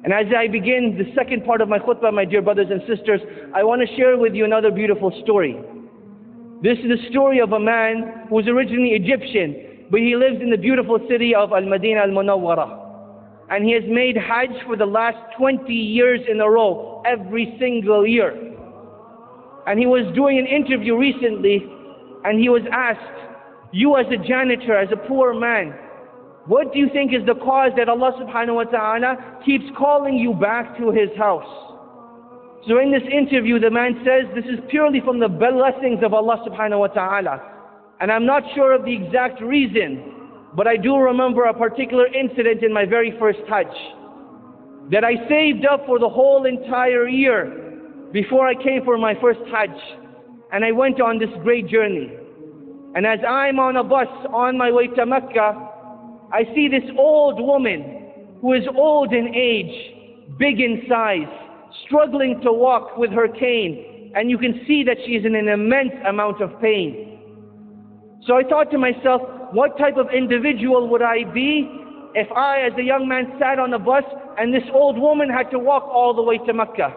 And as I begin the second part of my khutbah, my dear brothers and sisters, I want to share with you another beautiful story. This is the story of a man who was originally Egyptian, but he lives in the beautiful city of Al-Madinah Al-Munawwara. And he has made Hajj for the last 20 years in a row, every single year. And he was doing an interview recently, and he was asked, you as a janitor, as a poor man, what do you think is the cause that Allah subhanahu wa ta'ala keeps calling you back to His house? So in this interview, the man says, this is purely from the blessings of Allah subhanahu wa ta'ala. And I'm not sure of the exact reason, but I do remember a particular incident in my very first Hajj, that I saved up for the whole entire year before I came for my first Hajj. And I went on this great journey. And as I'm on a bus on my way to Mecca, I see this old woman who is old in age, big in size, struggling to walk with her cane. And you can see that she is in an immense amount of pain. So I thought to myself, what type of individual would I be if I, as a young man, sat on a bus and this old woman had to walk all the way to Mecca?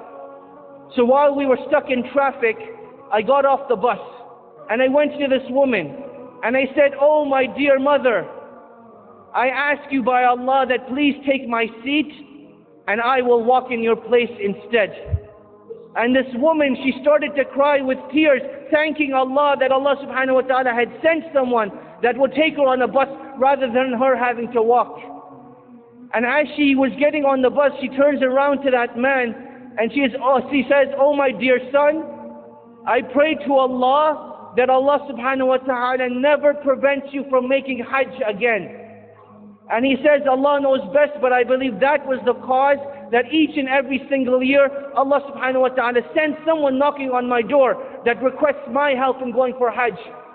So while we were stuck in traffic, I got off the bus and I went to this woman and I said, oh my dear mother, I ask you by Allah that please take my seat and I will walk in your place instead. And this woman, she started to cry with tears, thanking Allah that Allah subhanahu wa ta'ala had sent someone that would take her on a bus rather than her having to walk. And as she was getting on the bus, she turns around to that man and she says, oh my dear son, I pray to Allah that Allah subhanahu wa ta'ala never prevents you from making Hajj again. And he says, Allah knows best, but I believe that was the cause that each and every single year, Allah subhanahu wa ta'ala sends someone knocking on my door that requests my help in going for Hajj.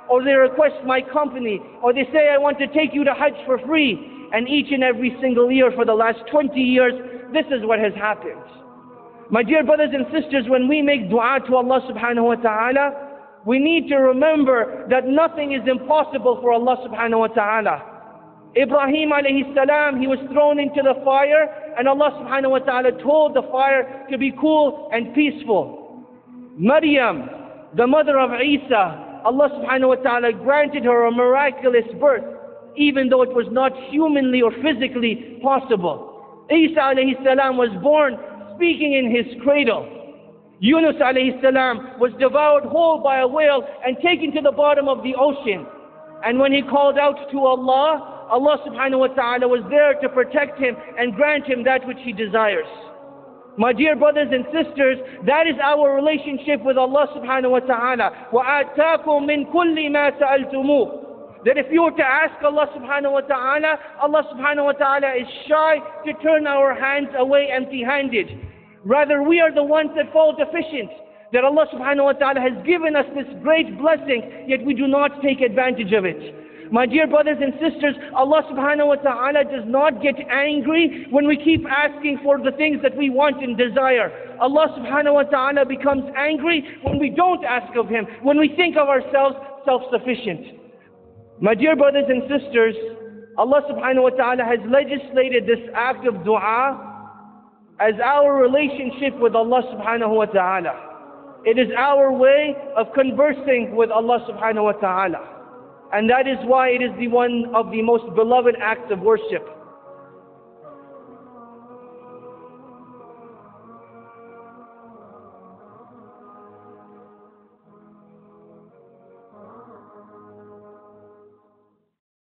Or they request my company. Or they say, I want to take you to Hajj for free. And each and every single year for the last 20 years, this is what has happened. My dear brothers and sisters, when we make dua to Allah subhanahu wa ta'ala, we need to remember that nothing is impossible for Allah subhanahu wa ta'ala. Ibrahim alayhi salam, he was thrown into the fire, and Allah subhanahu wa ta'ala told the fire to be cool and peaceful. Maryam, the mother of Isa, Allah subhanahu wa ta'ala granted her a miraculous birth, even though it was not humanly or physically possible. Isa alayhi salam was born speaking in his cradle. Yunus alayhi salam was devoured whole by a whale and taken to the bottom of the ocean. And when he called out to Allah, Allah subhanahu wa ta'ala was there to protect him and grant him that which he desires. My dear brothers and sisters, that is our relationship with Allah subhanahu wa ta'ala. وَآتَاكُم مِّن كُلِّ مَا سَأَلْتُمُوهُ. That if you were to ask Allah subhanahu wa ta'ala, Allah subhanahu wa ta'ala is shy to turn our hands away empty-handed. Rather, we are the ones that fall deficient. That Allah subhanahu wa ta'ala has given us this great blessing, yet we do not take advantage of it. My dear brothers and sisters, Allah subhanahu wa ta'ala does not get angry when we keep asking for the things that we want and desire. Allah subhanahu wa ta'ala becomes angry when we don't ask of Him, when we think of ourselves self-sufficient. My dear brothers and sisters, Allah subhanahu wa ta'ala has legislated this act of dua as our relationship with Allah subhanahu wa ta'ala. It is our way of conversing with Allah subhanahu wa ta'ala. And that is why it is the one of the most beloved acts of worship.